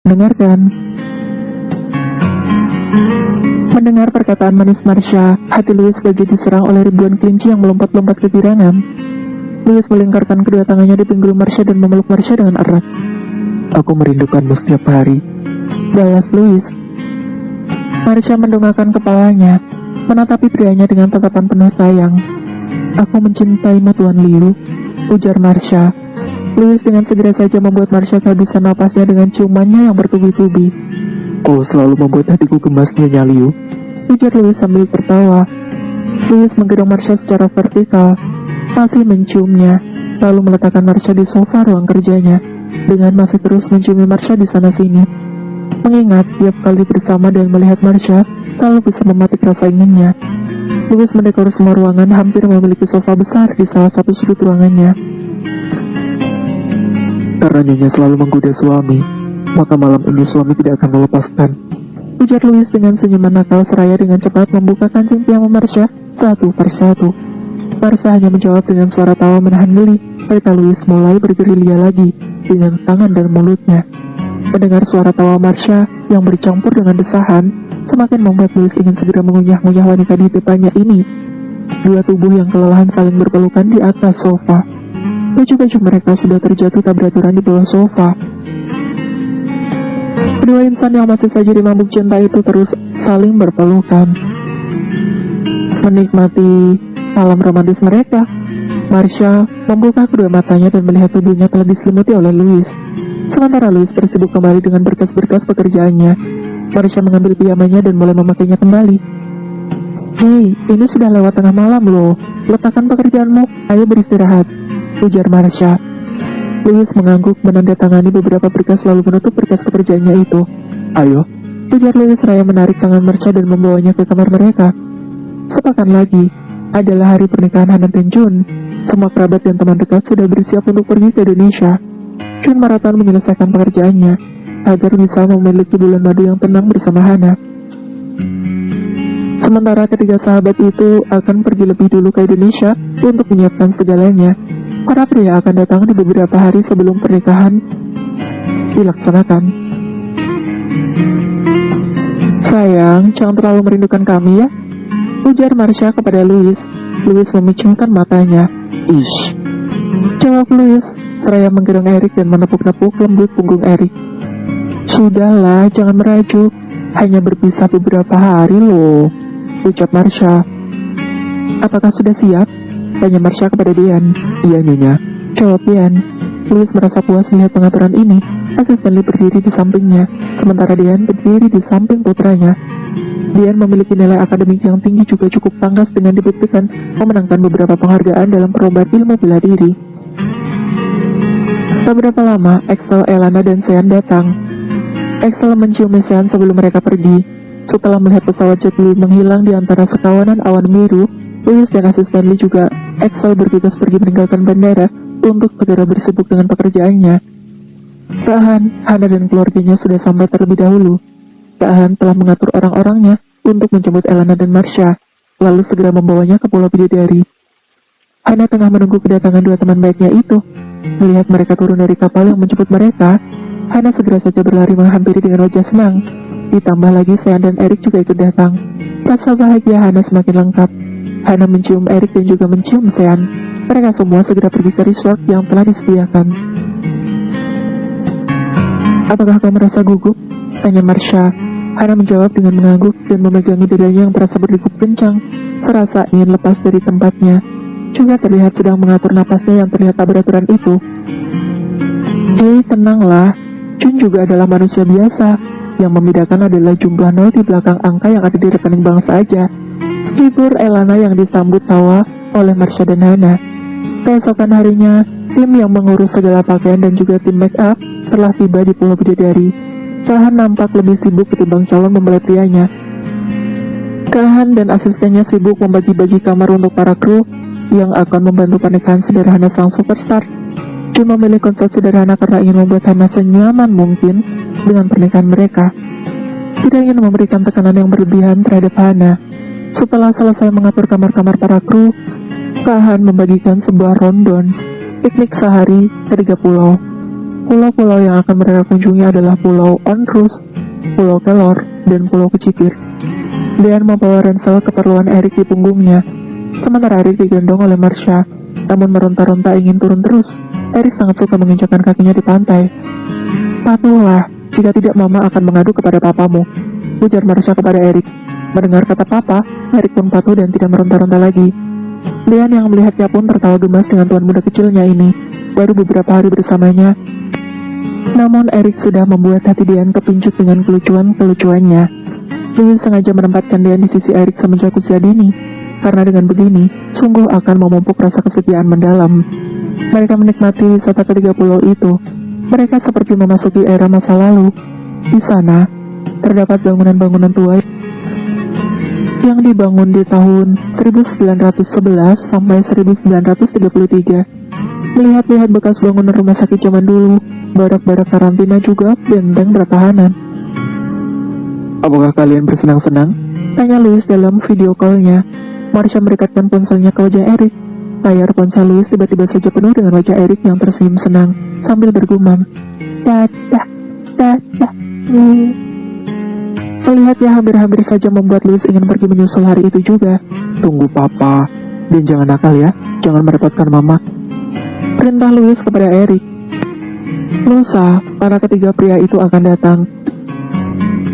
Dengarkan. Mendengar perkataan manis Marsha, hati Louis lagi diserang oleh ribuan kelinci yang melompat-lompat ke girangan. Louis melingkarkan kedua tangannya di pinggul Marsha dan memeluk Marsha dengan erat. Aku merindukanmu setiap hari, balas Louis. Marsha mendongakkan kepalanya, menatapi prianya dengan tatapan penuh sayang. Aku mencintaimu, Tuan Liu, ujar Marsha. Louis dengan segera saja membuat Marsha kehabisan napasnya dengan ciumannya yang bertubi-tubi. Kau selalu membuat hatiku gemas, Nyonya Liu, ujar Louis sambil tertawa. Louis menggendong Marsha secara vertikal, masih menciumnya, lalu meletakkan Marsha di sofa ruang kerjanya, dengan masih terus menciumi Marsha di sana-sini. Mengingat tiap kali bersama dan melihat Marsha, selalu bisa mematik rasa inginnya. Louis mendekor semua ruangan, hampir memiliki sofa besar di salah satu sudut ruangannya. Karena Nyonya selalu menggoda suami, maka malam ini suami tidak akan melepaskan, ujar Louis dengan senyuman nakal seraya dengan cepat membuka kancing piyama Marsha satu persatu. Marsha hanya menjawab dengan suara tawa menahan geli, ketika Louis mulai bergerilya lagi dengan tangan dan mulutnya. Mendengar suara tawa Marsha yang bercampur dengan desahan, semakin membuat Louis ingin segera mengunyah-ngunyah wanita di depannya ini. Dua tubuh yang kelelahan saling berpelukan di atas sofa. Baju-baju mereka sudah terjatuh tak beraturan di bawah sofa. Kedua insan yang masih saja dimabuk cinta itu terus saling berpelukan, menikmati malam romantis mereka. Marsha membuka kedua matanya dan melihat tubuhnya telah diselimuti oleh Louis. Sementara Louis tersibuk kembali dengan berkas-berkas pekerjaannya. Marsha mengambil piyamanya dan mulai memakainya kembali. Hei, ini sudah lewat tengah malam loh. Letakkan pekerjaanmu, ayo beristirahat, ujar Marsha. Louis mengangguk menandatangani beberapa berkas lalu menutup berkas pekerjaannya itu. Ayo, ujar Louis seraya menarik tangan Marsha dan membawanya ke kamar mereka. Sepekan lagi adalah hari pernikahan Hana dan Jun. Semua kerabat dan teman dekat sudah bersiap untuk pergi ke Indonesia. Jun maraton menyelesaikan pekerjaannya agar bisa memiliki bulan madu yang tenang bersama Hana. Sementara ketiga sahabat itu akan pergi lebih dulu ke Indonesia untuk menyiapkan segalanya. Para pria akan datang di beberapa hari sebelum pernikahan dilaksanakan. Sayang, jangan terlalu merindukan kami ya, ujar Marsha kepada Louis. Louis memicingkan matanya. Ish, jawab Louis seraya menggendong Eric dan menepuk-nepuk lembut punggung Eric. Sudahlah, jangan merajuk, hanya berpisah beberapa hari loh, ucap Marsha. Apakah sudah siap? Tanya Marsha kepada Dian. Iya Nyonya, jawab Dian. Louis merasa puas melihat pengaturan ini. Asisten Lee berdiri di sampingnya, sementara Dian berdiri di samping putranya. Dian memiliki nilai akademik yang tinggi juga cukup pangkas dengan dibuktikan memenangkan beberapa penghargaan dalam perlombaan ilmu bela diri. Beberapa lama, Axel, Elana, dan Sean datang. Axel mencium Sean sebelum mereka pergi. Setelah melihat pesawat JetBlue menghilang di antara sekawanan awan biru, Louis dan asisten Lee juga Axel bergegas pergi meninggalkan bandara untuk segera bersibuk dengan pekerjaannya. Kak Han, Hana dan keluarganya sudah sampai terlebih dahulu. Kak Han telah mengatur orang-orangnya untuk menjemput Elana dan Marsha, lalu segera membawanya ke Pulau Bidadari. Hana tengah menunggu kedatangan dua teman baiknya itu. Melihat mereka turun dari kapal yang menjemput mereka, Hana segera saja berlari menghampiri dengan wajah senang. Ditambah lagi Sean dan Eric juga ikut datang. Rasa bahagia Hana semakin lengkap. Hana mencium Eric dan juga mencium Sean. Mereka semua segera pergi ke resort yang telah disediakan. Apakah kau merasa gugup? Tanya Marsha. Hana menjawab dengan mengangguk dan memegangi dadanya yang terasa berdegup kencang, serasa ingin lepas dari tempatnya. Juga terlihat sedang mengatur napasnya yang terlihat tak beraturan itu. Hei, tenanglah. Jun juga adalah manusia biasa. Yang membedakan adalah jumlah 0 di belakang angka yang ada di rekening bank saja. Hibur Elana yang disambut tawa oleh Marsha dan Hana. Keesokan harinya, tim yang mengurus segala pakaian dan juga tim make up telah tiba di Pulau Bidadari. Kahan nampak lebih sibuk ketimbang calon mempelai prianya. Kahan dan asistennya sibuk membagi-bagi kamar untuk para kru yang akan membantu pernikahan sederhana sang superstar. Jun memilih konsep sederhana karena ingin membuat Hana senyaman mungkin dengan pernikahan mereka. Tidak ingin memberikan tekanan yang berlebihan terhadap Hana. Setelah selesai mengatur kamar-kamar para kru, Kahan membagikan sebuah rondon piknik sehari ke 3 pulau. Pulau-pulau yang akan mereka kunjungi adalah Pulau Onrus, Pulau Kelor, dan Pulau Kecipir. Dian membawa ransel keperluan Erik di punggungnya, sementara Erik digendong oleh Marsha. Namun meronta-ronta ingin turun terus. Erik sangat suka menginjakkan kakinya di pantai. "Patuhlah, jika tidak mama akan mengadu kepada papamu," ujar Marsha kepada Erik. Mendengar kata papa, Erik pun patuh dan tidak meronta-ronta lagi. Dian yang melihatnya pun tertawa gemas dengan tuan muda kecilnya ini. Baru beberapa hari bersamanya, namun Erik sudah membuat hati Dian kepincut dengan kelucuan-kelucuannya. Louis sengaja menempatkan Dian di sisi Erik semenjak usia dini, karena dengan begini, sungguh akan memupuk rasa kesetiaan mendalam. Mereka menikmati wisata ketiga pulau itu. Mereka seperti memasuki era masa lalu. Di sana, terdapat bangunan-bangunan tua yang dibangun di tahun 1911 sampai 1933. Melihat-lihat bekas bangunan rumah sakit zaman dulu, barak-barak karantina juga, benteng pertahanan. "Apakah kalian bersenang-senang?" tanya Louis dalam video call-nya. Marsha mendekatkan ponselnya ke wajah Erik. Layar ponsel Louis tiba-tiba saja penuh dengan wajah Erik yang tersenyum senang sambil bergumam, "Dadah, dadah." Melihatnya hampir-hampir saja membuat Louis ingin pergi menyusul hari itu juga. "Tunggu papa, dan jangan nakal ya, jangan merepotkan mama," perintah Louis kepada Erik. Lusa, para ketiga pria itu akan datang.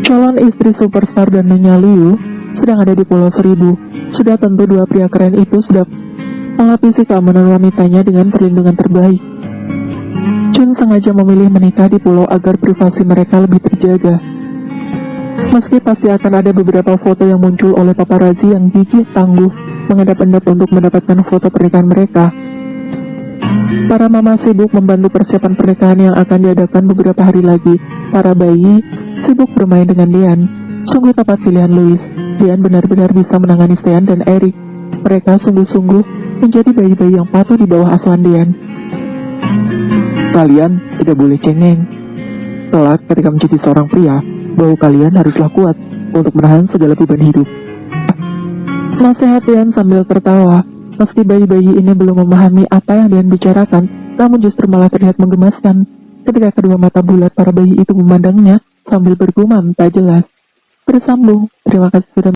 Calon istri superstar dan Nyonya Liu sedang ada di Pulau Seribu. Sudah tentu dua pria keren itu sudah melapisi keamanan wanitanya dengan perlindungan terbaik. Chun sengaja memilih menikah di pulau agar privasi mereka lebih terjaga. Meski pasti akan ada beberapa foto yang muncul oleh paparazzi yang gigih tangguh menghadap-hadap untuk mendapatkan foto pernikahan mereka. Para mama sibuk membantu persiapan pernikahan yang akan diadakan beberapa hari lagi. Para bayi sibuk bermain dengan Dian. Sungguh tepat pilihan Louis. Dian benar-benar bisa menangani Sean dan Erik. Mereka sungguh-sungguh menjadi bayi-bayi yang patuh di bawah asuhan Dian. "Kalian tidak boleh cengeng. Kelak ketika menjadi seorang pria, bau kalian haruslah kuat untuk menahan segala beban hidup." Nasihat Dian sambil tertawa. Meski bayi-bayi ini belum memahami apa yang Dian bicarakan, namun justru malah terlihat menggemaskan ketika kedua mata bulat para bayi itu memandangnya sambil bergumam tak jelas. Bersambung, terima kasih sudah